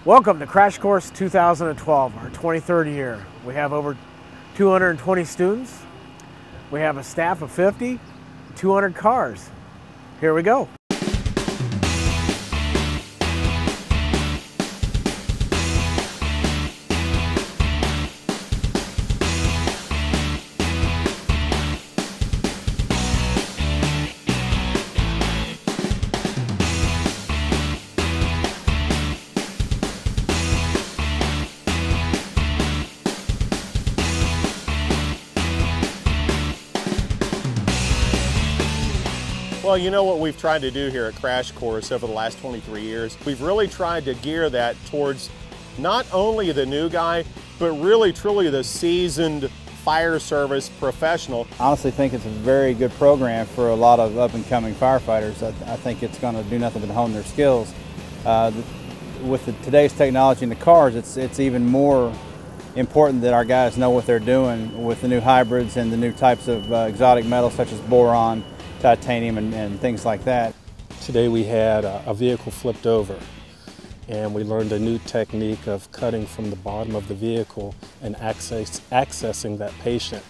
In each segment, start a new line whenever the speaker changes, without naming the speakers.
Welcome to Crash Course 2012, our 23rd year. We have over 220 students. We have a staff of 50, 200 cars. Here we go.
Well, you know what we've tried to do here at Crash Course over the last 23 years? We've really tried to gear that towards not only the new guy, but really truly the seasoned fire service professional.
I honestly think it's a very good program for a lot of up-and-coming firefighters. I think it's going to do nothing but hone their skills. With today's technology in the cars, it's even more important that our guys know what they're doing with the new hybrids and the new types of exotic metals such as boron, titanium, and things like that.
Today we had a vehicle flipped over, and we learned a new technique of cutting from the bottom of the vehicle and accessing that patient.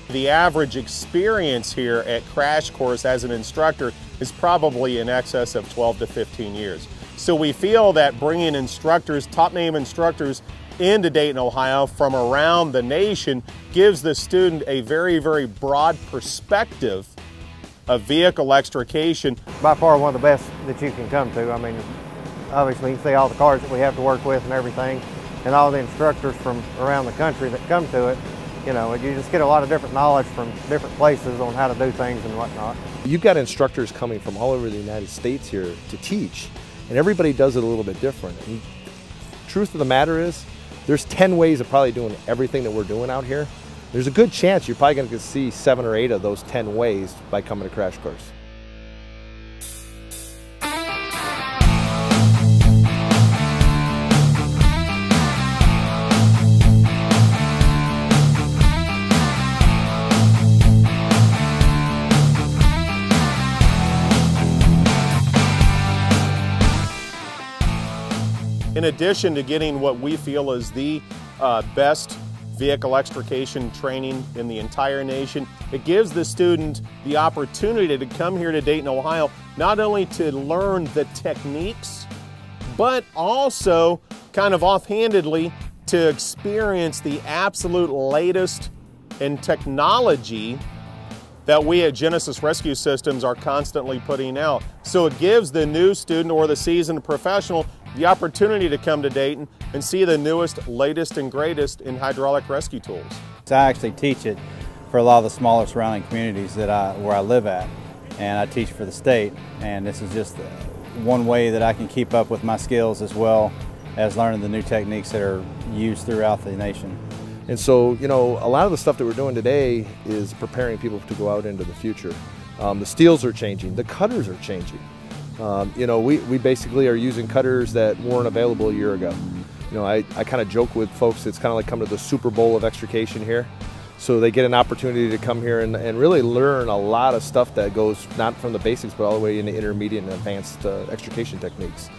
The average experience here at Crash Course as an instructor is probably in excess of 12 to 15 years. So we feel that bringing instructors, top name instructors, into Dayton, Ohio from around the nation gives the student a very, very broad perspective of vehicle extrication.
By far one of the best that you can come to. I mean, obviously you can see all the cars that we have to work with and everything, and all the instructors from around the country that come to it. You know, you just get a lot of different knowledge from different places on how to do things and whatnot.
You've got instructors coming from all over the United States here to teach, and everybody does it a little bit different. And truth of the matter is, there's 10 ways of probably doing everything that we're doing out here. There's a good chance you're probably going to see 7 or 8 of those 10 ways by coming to Crash Course.
In addition to getting what we feel is the best vehicle extrication training in the entire nation, it gives the student the opportunity to come here to Dayton, Ohio, not only to learn the techniques, but also kind of offhandedly to experience the absolute latest in technology that we at Genesis Rescue Systems are constantly putting out. So it gives the new student or the seasoned professional the opportunity to come to Dayton and see the newest, latest, and greatest in hydraulic rescue tools.
So I actually teach it for a lot of the smaller surrounding communities that where I live at, and I teach for the state, and this is just one way that I can keep up with my skills as well as learning the new techniques that are used throughout the nation.
And so, you know, a lot of the stuff that we're doing today is preparing people to go out into the future. The steels are changing, the cutters are changing. You know, we basically are using cutters that weren't available a year ago. You know, I kind of joke with folks, it's kind of like coming to the Super Bowl of extrication here. So they get an opportunity to come here and really learn a lot of stuff that goes not from the basics, but all the way into intermediate and advanced extrication techniques.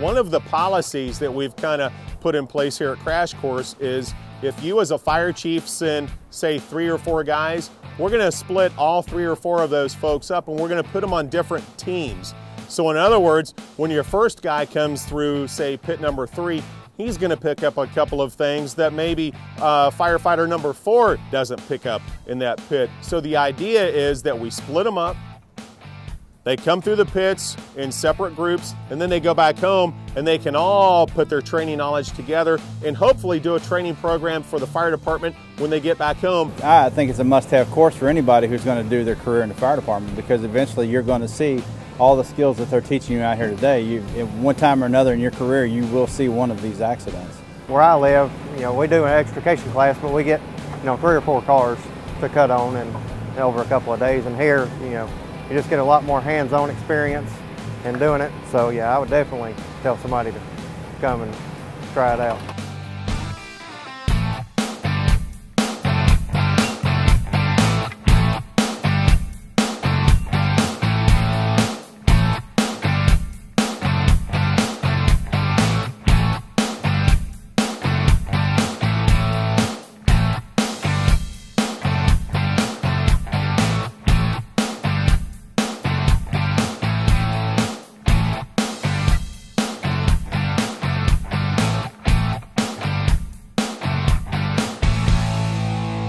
One of the policies that we've kind of put in place here at Crash Course is if you as a fire chief send, say, 3 or 4 guys, we're going to split all 3 or 4 of those folks up and we're going to put them on different teams. So in other words, when your first guy comes through, say, pit number 3, he's going to pick up a couple of things that maybe firefighter number 4 doesn't pick up in that pit. So the idea is that we split them up. They come through the pits in separate groups, and then they go back home and they can all put their training knowledge together and hopefully do a training program for the fire department when they get back home.
I think it's a must-have course for anybody who's going to do their career in the fire department, because eventually you're going to see all the skills that they're teaching you out here today, at one time or another in your career, you will see one of these accidents.
Where I live, we do an extrication class, but we get 3 or 4 cars to cut on and over a couple of days. And here, you just get a lot more hands-on experience in doing it. So yeah, I would definitely tell somebody to come and try it out.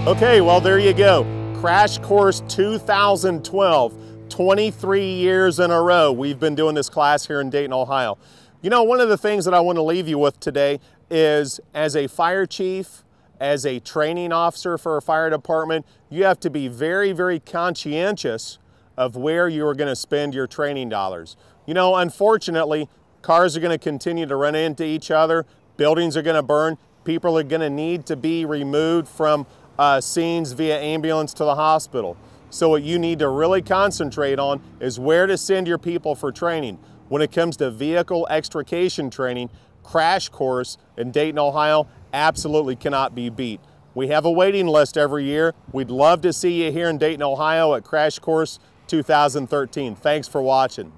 Okay, well, there you go. Crash Course 2012, 23 years in a row. We've been doing this class here in Dayton, Ohio. One of the things that I want to leave you with today is, as a fire chief, as a training officer for a fire department, you have to be very, very conscientious of where you are going to spend your training dollars. Unfortunately, cars are going to continue to run into each other, buildings are going to burn, people are going to need to be removed from scenes via ambulance to the hospital. So what you need to really concentrate on is where to send your people for training. When it comes to vehicle extrication training, Crash Course in Dayton, Ohio absolutely cannot be beat. We have a waiting list every year. We'd love to see you here in Dayton, Ohio at Crash Course 2013. Thanks for watching.